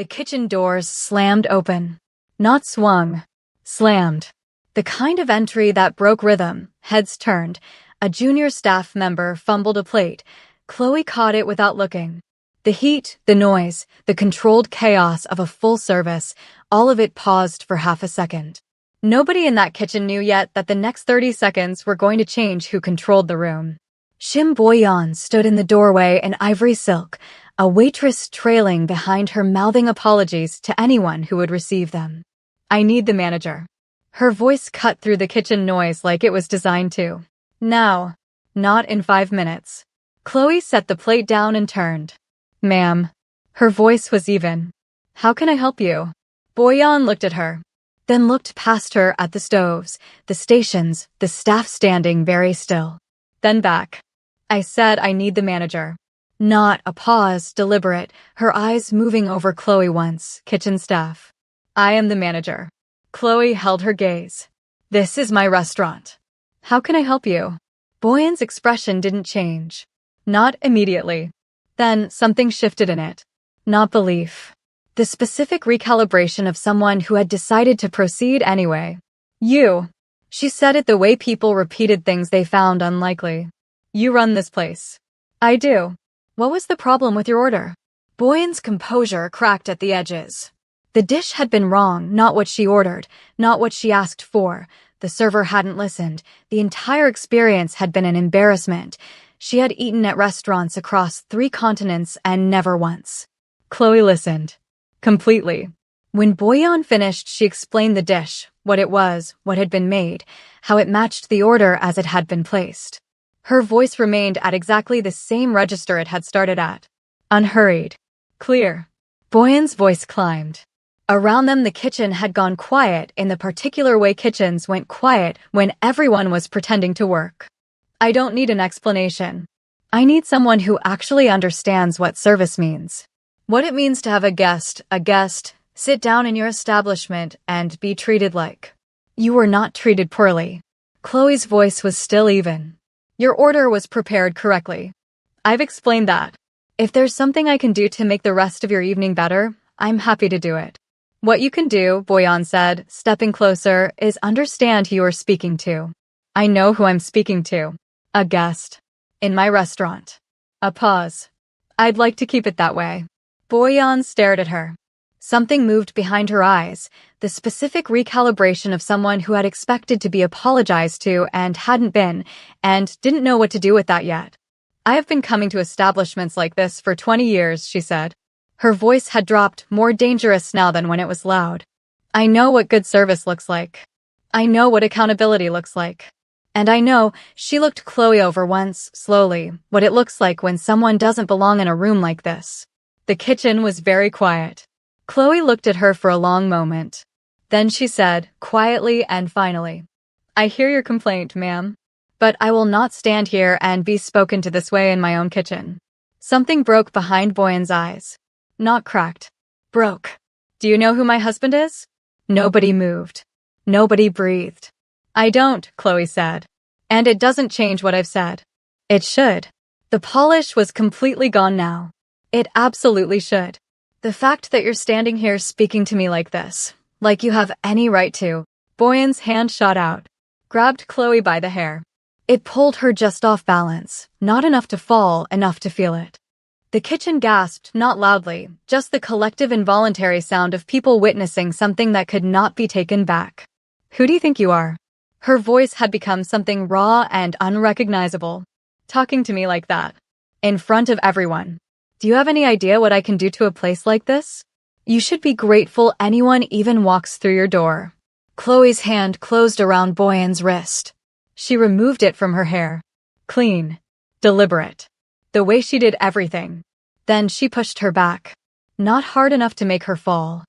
The kitchen doors slammed open. Not swung. Slammed. The kind of entry that broke rhythm. Heads turned. A junior staff member fumbled a plate. Chloe caught it without looking. The heat, the noise, the controlled chaos of a full service, all of it paused for half a second. Nobody in that kitchen knew yet that the next 30 seconds were going to change who controlled the room. Shim Boyan stood in the doorway in ivory silk, a waitress trailing behind her mouthing apologies to anyone who would receive them. "I need the manager." Her voice cut through the kitchen noise like it was designed to. "Now. Not in 5 minutes." Chloe set the plate down and turned. "Ma'am." Her voice was even. "How can I help you?" Boyan looked at her, then looked past her at the stoves, the stations, the staff standing very still. Then back. "I said I need the manager." Not a pause, deliberate, her eyes moving over Chloe once, kitchen staff. "I am the manager." Chloe held her gaze. "This is my restaurant. How can I help you?" Boyan's expression didn't change. Not immediately. Then something shifted in it. Not belief. The specific recalibration of someone who had decided to proceed anyway. "You." She said it the way people repeated things they found unlikely. "You run this place." "I do." "What was the problem with your order?" Boyan's composure cracked at the edges. The dish had been wrong, not what she ordered, not what she asked for. The server hadn't listened. The entire experience had been an embarrassment. She had eaten at restaurants across 3 continents and never once. Chloe listened. Completely. When Boyan finished, she explained the dish, what it was, what had been made, how it matched the order as it had been placed. Her voice remained at exactly the same register it had started at. Unhurried. Clear. Boyan's voice climbed. Around them, the kitchen had gone quiet in the particular way kitchens went quiet when everyone was pretending to work. "I don't need an explanation. I need someone who actually understands what service means. What it means to have a guest, sit down in your establishment and be treated like you were not treated poorly." Chloe's voice was still even. "Your order was prepared correctly. I've explained that. If there's something I can do to make the rest of your evening better, I'm happy to do it." "What you can do," Boyan said, stepping closer, "is understand who you are speaking to." "I know who I'm speaking to. A guest. In my restaurant." A pause. "I'd like to keep it that way." Boyan stared at her. Something moved behind her eyes, the specific recalibration of someone who had expected to be apologized to and hadn't been, and didn't know what to do with that yet. "I have been coming to establishments like this for 20 years, she said. Her voice had dropped, more dangerous now than when it was loud. "I know what good service looks like. I know what accountability looks like. And I know," she looked Chloe over once, slowly, "what it looks like when someone doesn't belong in a room like this." The kitchen was very quiet. Chloe looked at her for a long moment. Then she said, quietly and finally, "I hear your complaint, ma'am. But I will not stand here and be spoken to this way in my own kitchen." Something broke behind Boyan's eyes. Not cracked. Broke. "Do you know who my husband is?" Nobody moved. Nobody breathed. "I don't," Chloe said. "And it doesn't change what I've said." It should. The polish was completely gone now. It absolutely should. The fact that you're standing here speaking to me like this, like you have any right to. Boyan's hand shot out, grabbed Chloe by the hair. It pulled her just off balance, not enough to fall, enough to feel it. The kitchen gasped, not loudly, just the collective involuntary sound of people witnessing something that could not be taken back. "Who do you think you are?" Her voice had become something raw and unrecognizable. "Talking to me like that. In front of everyone. Do you have any idea what I can do to a place like this? You should be grateful anyone even walks through your door." Chloe's hand closed around Boyan's wrist. She removed it from her hair. Clean. Deliberate. The way she did everything. Then she pushed her back. Not hard enough to make her fall.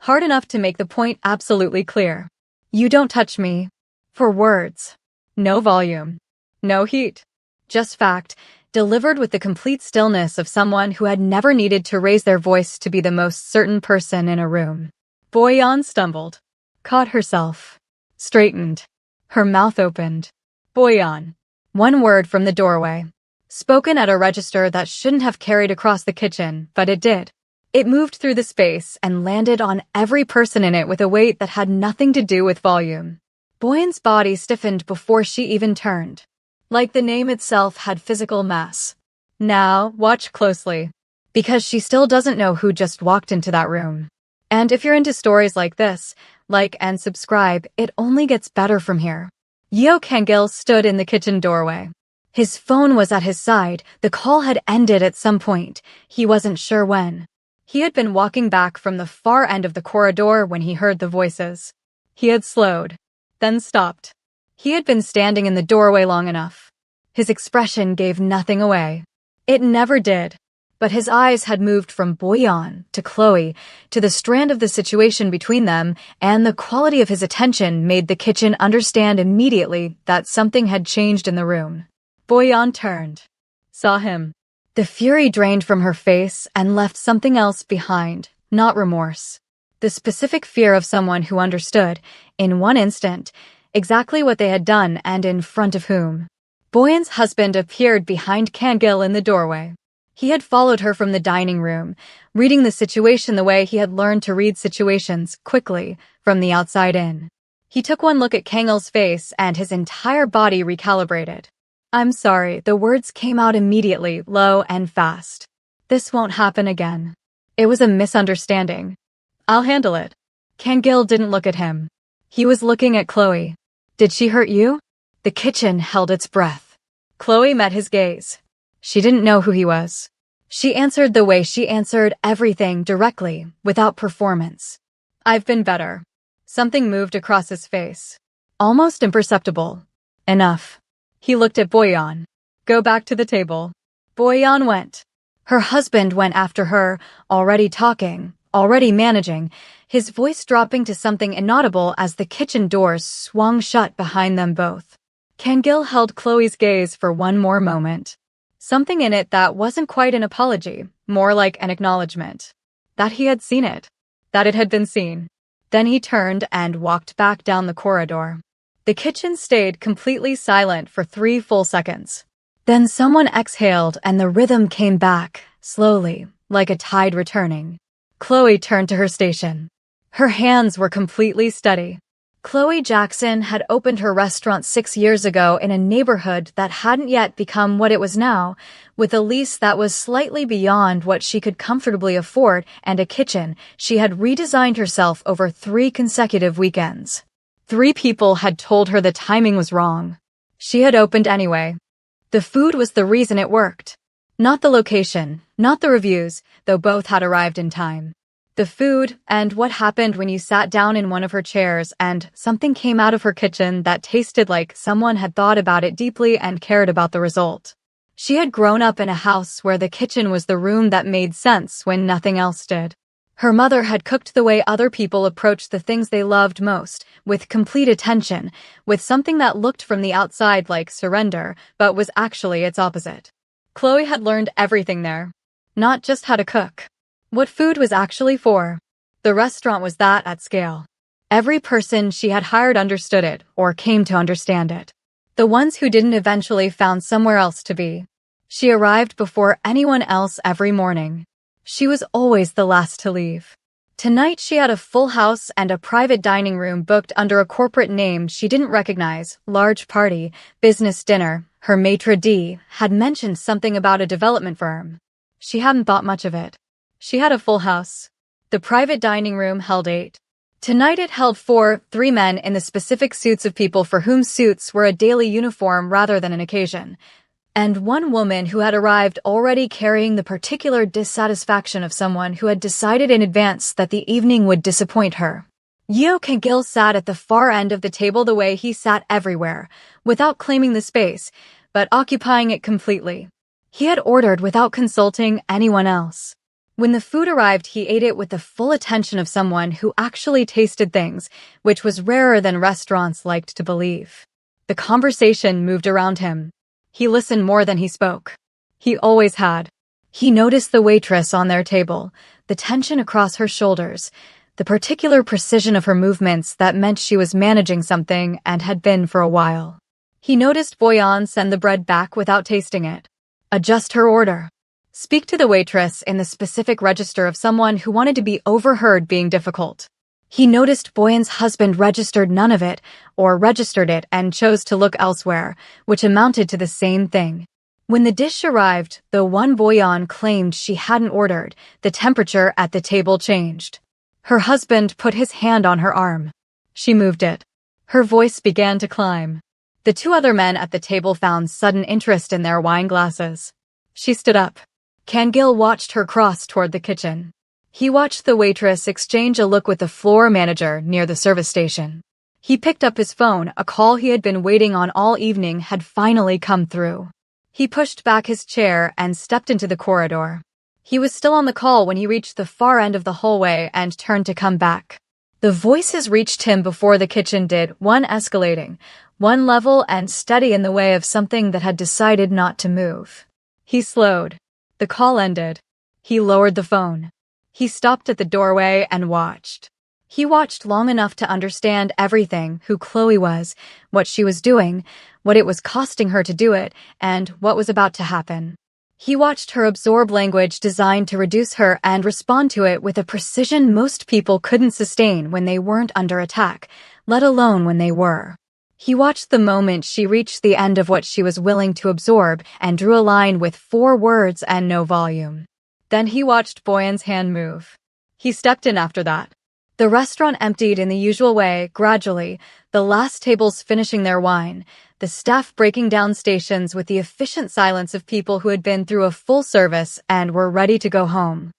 Hard enough to make the point absolutely clear. "You don't touch me." For words. No volume. No heat. Just fact, delivered with the complete stillness of someone who had never needed to raise their voice to be the most certain person in a room. Boyan stumbled. Caught herself. Straightened. Her mouth opened. "Boyan." One word from the doorway. Spoken at a register that shouldn't have carried across the kitchen, but it did. It moved through the space and landed on every person in it with a weight that had nothing to do with volume. Boyan's body stiffened before she even turned. Like the name itself had physical mass. Now, watch closely. Because she still doesn't know who just walked into that room. And if you're into stories like this, like and subscribe, it only gets better from here. Yeo Kang-gil stood in the kitchen doorway. His phone was at his side. The call had ended at some point. He wasn't sure when. He had been walking back from the far end of the corridor when he heard the voices. He had slowed, then stopped. He had been standing in the doorway long enough. His expression gave nothing away. It never did. But his eyes had moved from Boyan to Chloe to the strand of the situation between them, and the quality of his attention made the kitchen understand immediately that something had changed in the room. Boyan turned, saw him. The fury drained from her face and left something else behind, not remorse. The specific fear of someone who understood, in one instant, exactly what they had done and in front of whom. Boyan's husband appeared behind Kang-gil in the doorway. He had followed her from the dining room, reading the situation the way he had learned to read situations, quickly, from the outside in. He took one look at Kang-gil's face and his entire body recalibrated. "I'm sorry," the words came out immediately, low and fast. "This won't happen again. It was a misunderstanding. I'll handle it." Kang-gil didn't look at him. He was looking at Chloe. "Did she hurt you?" The kitchen held its breath. Chloe met his gaze. She didn't know who he was. She answered the way she answered everything, directly, without performance. "I've been better." Something moved across his face. Almost imperceptible. "Enough." He looked at Boyan. "Go back to the table." Boyan went. Her husband went after her, already talking, already managing, his voice dropping to something inaudible as the kitchen doors swung shut behind them both. Kang-gil held Chloe's gaze for one more moment. Something in it that wasn't quite an apology, more like an acknowledgement. That he had seen it. That it had been seen. Then he turned and walked back down the corridor. The kitchen stayed completely silent for 3 full seconds. Then someone exhaled and the rhythm came back, slowly, like a tide returning. Chloe turned to her station. Her hands were completely steady. Chloe Jackson had opened her restaurant 6 years ago in a neighborhood that hadn't yet become what it was now, with a lease that was slightly beyond what she could comfortably afford and a kitchen she had redesigned herself over 3 consecutive weekends. 3 people had told her the timing was wrong. She had opened anyway. The food was the reason it worked. Not the location, not the reviews, though both had arrived in time. The food, and what happened when you sat down in one of her chairs and something came out of her kitchen that tasted like someone had thought about it deeply and cared about the result. She had grown up in a house where the kitchen was the room that made sense when nothing else did. Her mother had cooked the way other people approached the things they loved most, with complete attention, with something that looked from the outside like surrender, but was actually its opposite. Chloe had learned everything there. Not just how to cook. What food was actually for. The restaurant was that at scale. Every person she had hired understood it, or came to understand it. The ones who didn't eventually found somewhere else to be. She arrived before anyone else every morning. She was always the last to leave. Tonight she had a full house and a private dining room booked under a corporate name she didn't recognize, large party, business dinner. Her maitre d' had mentioned something about a development firm. She hadn't thought much of it. She had a full house. The private dining room held 8. Tonight it held 4, 3 men in the specific suits of people for whom suits were a daily uniform rather than an occasion, and 1 woman who had arrived already carrying the particular dissatisfaction of someone who had decided in advance that the evening would disappoint her. Yeo Kang-gil sat at the far end of the table the way he sat everywhere, without claiming the space, but occupying it completely. He had ordered without consulting anyone else. When the food arrived, he ate it with the full attention of someone who actually tasted things, which was rarer than restaurants liked to believe. The conversation moved around him. He listened more than he spoke. He always had. He noticed the waitress on their table, the tension across her shoulders, the particular precision of her movements that meant she was managing something and had been for a while. He noticed Boyan send the bread back without tasting it. Adjust her order. Speak to the waitress in the specific register of someone who wanted to be overheard being difficult. He noticed Boyan's husband registered none of it, or registered it and chose to look elsewhere, which amounted to the same thing. When the dish arrived, though one Boyan claimed she hadn't ordered, the temperature at the table changed. Her husband put his hand on her arm. She moved it. Her voice began to climb. The two other men at the table found sudden interest in their wine glasses. She stood up. Kangil watched her cross toward the kitchen. He watched the waitress exchange a look with the floor manager near the service station. He picked up his phone. A call he had been waiting on all evening had finally come through. He pushed back his chair and stepped into the corridor. He was still on the call when he reached the far end of the hallway and turned to come back. The voices reached him before the kitchen did, one escalating, one level and steady in the way of something that had decided not to move. He slowed. The call ended. He lowered the phone. He stopped at the doorway and watched. He watched long enough to understand everything, who Chloe was, what she was doing, what it was costing her to do it, and what was about to happen. He watched her absorb language designed to reduce her and respond to it with a precision most people couldn't sustain when they weren't under attack, let alone when they were. He watched the moment she reached the end of what she was willing to absorb and drew a line with 4 words and no volume. Then he watched Boyan's hand move. He stepped in after that. The restaurant emptied in the usual way, gradually, the last tables finishing their wine, the staff breaking down stations with the efficient silence of people who had been through a full service and were ready to go home.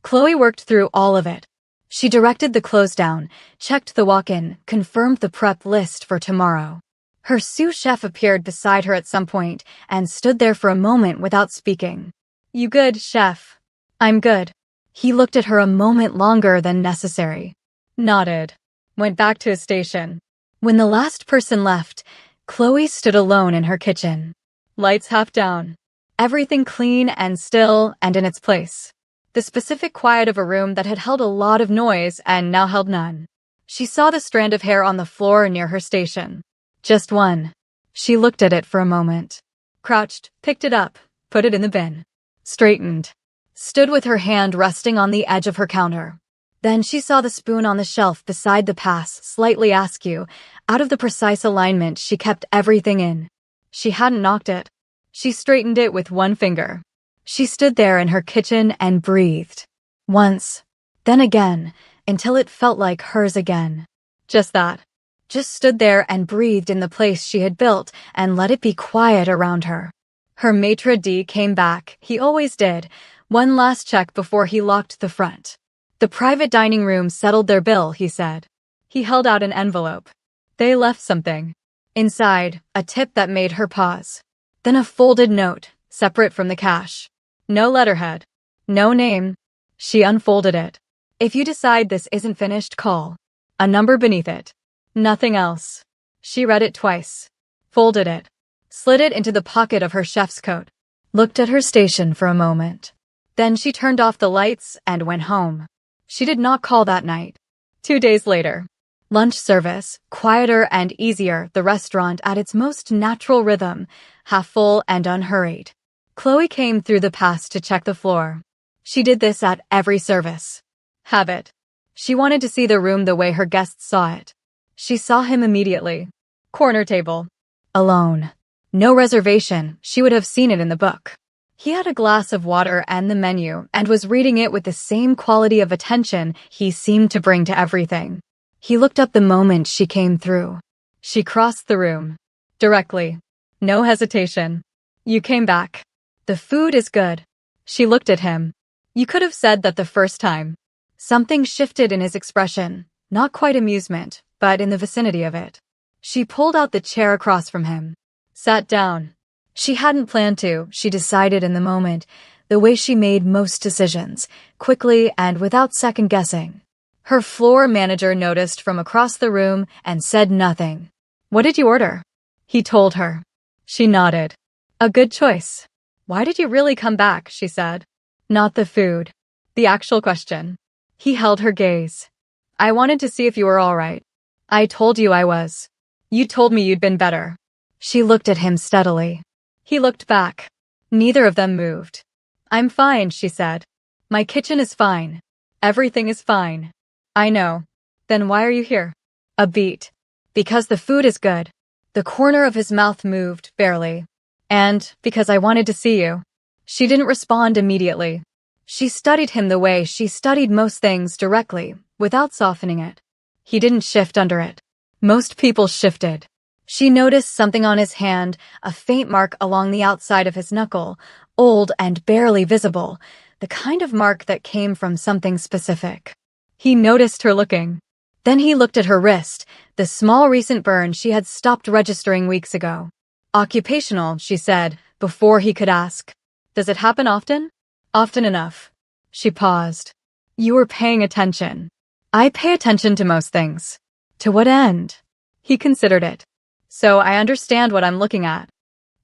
Chloe worked through all of it. She directed the close down, checked the walk-in, confirmed the prep list for tomorrow. Her sous chef appeared beside her at some point and stood there for a moment without speaking. "You good, chef?" "I'm good." He looked at her a moment longer than necessary. Nodded. Went back to his station. When the last person left, Chloe stood alone in her kitchen. Lights half down. Everything clean and still and in its place. The specific quiet of a room that had held a lot of noise and now held none. She saw the strand of hair on the floor near her station. Just one. She looked at it for a moment. Crouched, picked it up, put it in the bin. Straightened. Stood with her hand resting on the edge of her counter. Then she saw the spoon on the shelf beside the pass slightly askew. Out of the precise alignment she kept everything in. She hadn't knocked it. She straightened it with one finger. She stood there in her kitchen and breathed. Once. Then again, until it felt like hers again. Just that. Just stood there and breathed in the place she had built and let it be quiet around her. Her maitre d' came back, he always did, one last check before he locked the front. The private dining room settled their bill, he said. He held out an envelope. They left something. Inside, a tip that made her pause. Then a folded note, separate from the cash. No letterhead. No name. She unfolded it. "If you decide this isn't finished, call." A number beneath it. Nothing else. She read it twice. Folded it. Slid it into the pocket of her chef's coat. Looked at her station for a moment. Then she turned off the lights and went home. She did not call that night. 2 days later. Lunch service, quieter and easier, the restaurant at its most natural rhythm, half full and unhurried. Chloe came through the pass to check the floor. She did this at every service. Habit. She wanted to see the room the way her guests saw it. She saw him immediately. Corner table. Alone. No reservation, she would have seen it in the book. He had a glass of water and the menu and was reading it with the same quality of attention he seemed to bring to everything. He looked up the moment she came through. She crossed the room. Directly. No hesitation. "You came back. The food is good." She looked at him. You could have said that the first time. Something shifted in his expression, not quite amusement, but in the vicinity of it. She pulled out the chair across from him. Sat down. She hadn't planned to, she decided in the moment, the way she made most decisions, quickly and without second-guessing. Her floor manager noticed from across the room and said nothing. "What did you order?" He told her. She nodded. "A good choice." "Why did you really come back?" she said. "Not the food. The actual question." He held her gaze. "I wanted to see if you were all right." "I told you I was. You told me you'd been better." She looked at him steadily. He looked back. Neither of them moved. I'm fine, she said. My kitchen is fine. Everything is fine. I know. Then why are you here? A beat. Because the food is good. The corner of his mouth moved, barely. And because I wanted to see you. She didn't respond immediately. She studied him the way she studied most things, directly, without softening it. He didn't shift under it. Most people shifted. She noticed something on his hand, a faint mark along the outside of his knuckle, old and barely visible, the kind of mark that came from something specific. He noticed her looking. Then he looked at her wrist, the small recent burn she had stopped registering weeks ago. Occupational, she said, before he could ask. Does it happen often? Often enough. She paused. You were paying attention. I pay attention to most things. To what end? He considered it. So I understand what I'm looking at.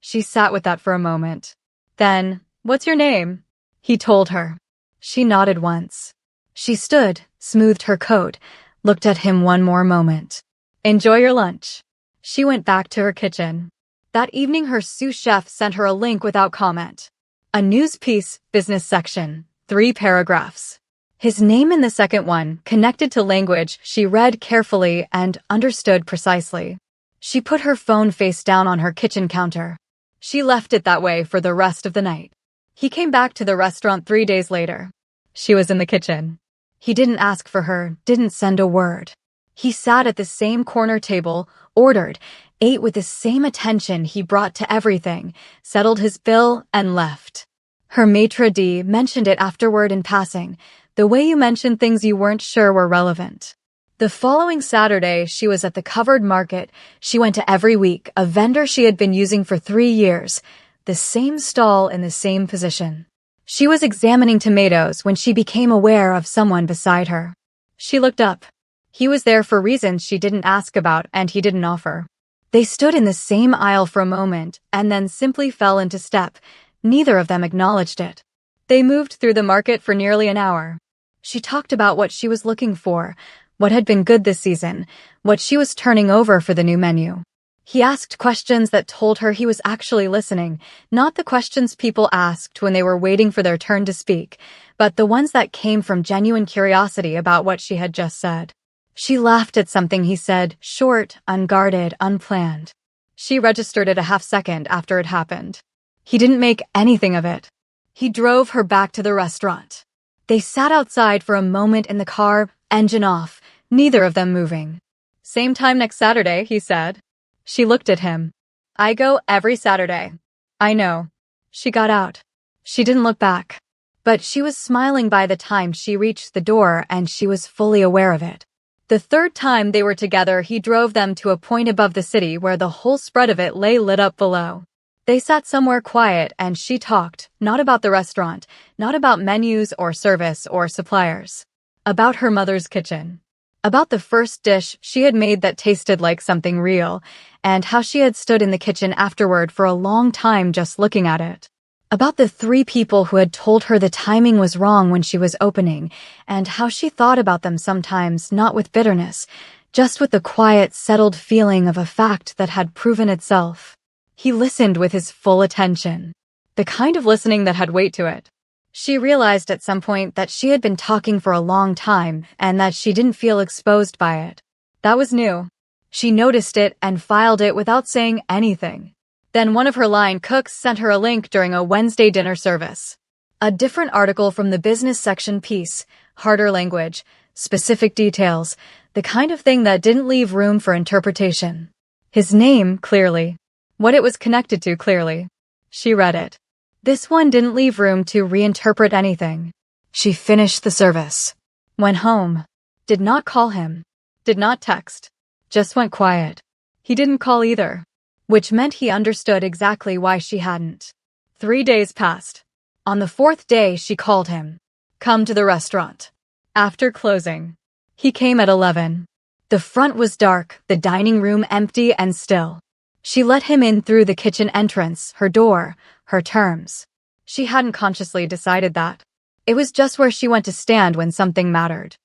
She sat with that for a moment. Then, what's your name? He told her. She nodded once. She stood, smoothed her coat, looked at him one more moment. Enjoy your lunch. She went back to her kitchen. That evening her sous chef sent her a link without comment. A news piece, business section, 3 paragraphs. His name in the second one, connected to language she read carefully and understood precisely. She put her phone face down on her kitchen counter. She left it that way for the rest of the night. He came back to the restaurant 3 days later. She was in the kitchen. He didn't ask for her, didn't send a word. He sat at the same corner table, ordered, ate with the same attention he brought to everything, settled his bill, and left. Her maitre d' mentioned it afterward in passing, the way you mentioned things you weren't sure were relevant. The following Saturday, she was at the covered market she went to every week, a vendor she had been using for 3 years, the same stall in the same position. She was examining tomatoes when she became aware of someone beside her. She looked up. He was there for reasons she didn't ask about and he didn't offer. They stood in the same aisle for a moment and then simply fell into step. Neither of them acknowledged it. They moved through the market for nearly an hour. She talked about what she was looking for, what had been good this season, what she was turning over for the new menu. He asked questions that told her he was actually listening, not the questions people asked when they were waiting for their turn to speak, but the ones that came from genuine curiosity about what she had just said. She laughed at something he said, short, unguarded, unplanned. She registered it a half second after it happened. He didn't make anything of it. He drove her back to the restaurant. They sat outside for a moment in the car, engine off, neither of them moving. Same time next Saturday, he said. She looked at him. I go every Saturday. I know. She got out. She didn't look back. But she was smiling by the time she reached the door and she was fully aware of it. The third time they were together, he drove them to a point above the city where the whole spread of it lay lit up below. They sat somewhere quiet and she talked, not about the restaurant, not about menus or service or suppliers. About her mother's kitchen. About the first dish she had made that tasted like something real, and how she had stood in the kitchen afterward for a long time just looking at it. About the 3 people who had told her the timing was wrong when she was opening, and how she thought about them sometimes, not with bitterness, just with the quiet, settled feeling of a fact that had proven itself. He listened with his full attention. The kind of listening that had weight to it. She realized at some point that she had been talking for a long time and that she didn't feel exposed by it. That was new. She noticed it and filed it without saying anything. Then one of her line cooks sent her a link during a Wednesday dinner service. A different article from the business section piece, harder language, specific details, the kind of thing that didn't leave room for interpretation. His name, clearly. What it was connected to, clearly. She read it. This one didn't leave room to reinterpret anything. She finished the service. Went home. Did not call him. Did not text. Just went quiet. He didn't call either. Which meant he understood exactly why she hadn't. 3 days passed. On the 4th day, she called him. Come to the restaurant. After closing. He came at 11. The front was dark, the dining room empty and still. She let him in through the kitchen entrance, her door, her terms. She hadn't consciously decided that. It was just where she went to stand when something mattered.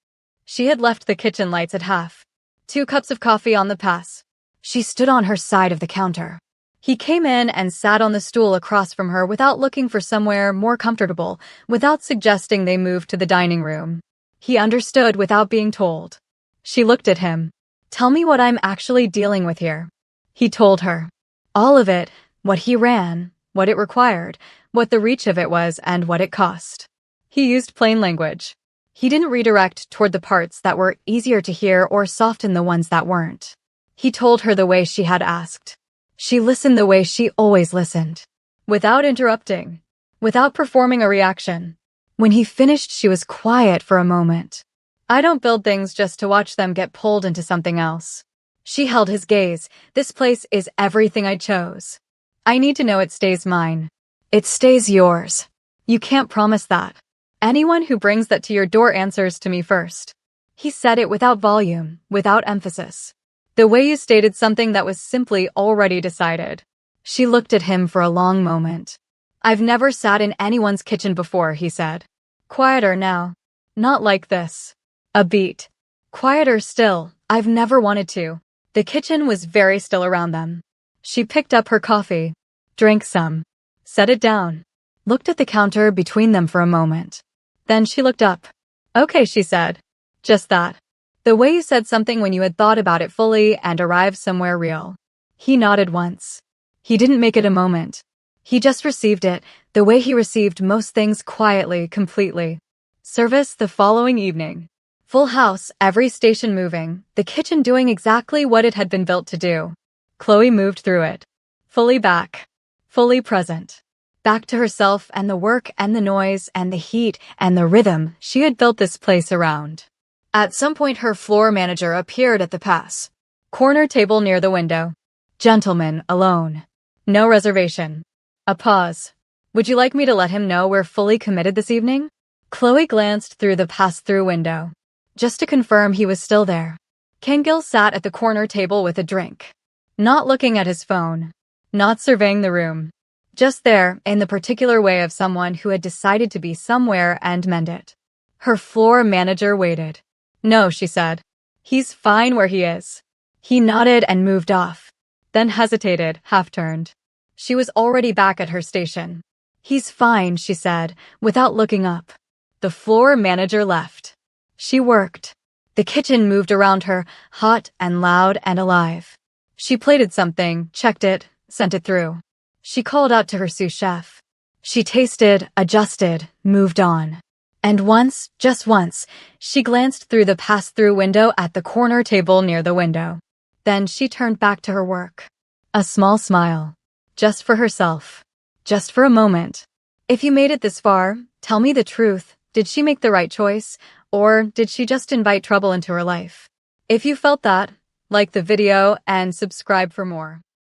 She had left the kitchen lights at half. 2 cups of coffee on the pass. She stood on her side of the counter. He came in and sat on the stool across from her without looking for somewhere more comfortable, without suggesting they move to the dining room. He understood without being told. She looked at him. Tell me what I'm actually dealing with here. He told her. All of it, what he ran, what it required, what the reach of it was, and what it cost. He used plain language. He didn't redirect toward the parts that were easier to hear or soften the ones that weren't. He told her the way she had asked. She listened the way she always listened. Without interrupting. Without performing a reaction. When he finished, she was quiet for a moment. I don't build things just to watch them get pulled into something else. She held his gaze. This place is everything I chose. I need to know it stays mine. It stays yours. You can't promise that. Anyone who brings that to your door answers to me first. He said it without volume, without emphasis. The way you stated something that was simply already decided. She looked at him for a long moment. I've never sat in anyone's kitchen before, he said. Quieter now. Not like this. A beat. Quieter still. I've never wanted to. The kitchen was very still around them. She picked up her coffee, drank some, set it down, looked at the counter between them for a moment. Then she looked up. Okay, she said. Just that. The way you said something when you had thought about it fully and arrived somewhere real. He nodded once. He didn't make it a moment. He just received it, the way he received most things, quietly, completely. Service the following evening. Full house, every station moving, the kitchen doing exactly what it had been built to do. Chloe moved through it. Fully back. Fully present. Back to herself and the work and the noise and the heat and the rhythm she had built this place around. At some point her floor manager appeared at the pass. Corner table near the window. Gentleman, alone. No reservation. A pause. Would you like me to let him know we're fully committed this evening? Chloe glanced through the pass-through window. Just to confirm he was still there. Kengill sat at the corner table with a drink. Not looking at his phone. Not surveying the room. Just there, in the particular way of someone who had decided to be somewhere and mend it. Her floor manager waited. No, she said. He's fine where he is. He nodded and moved off. Then hesitated, half-turned. She was already back at her station. He's fine, she said, without looking up. The floor manager left. She worked. The kitchen moved around her, hot and loud and alive. She plated something, checked it, sent it through. She called out to her sous chef. She tasted, adjusted, moved on. And once, just once, she glanced through the pass-through window at the corner table near the window. Then she turned back to her work. A small smile. Just for herself. Just for a moment. If you made it this far, tell me the truth. Did she make the right choice? Or did she just invite trouble into her life? If you felt that, like the video and subscribe for more.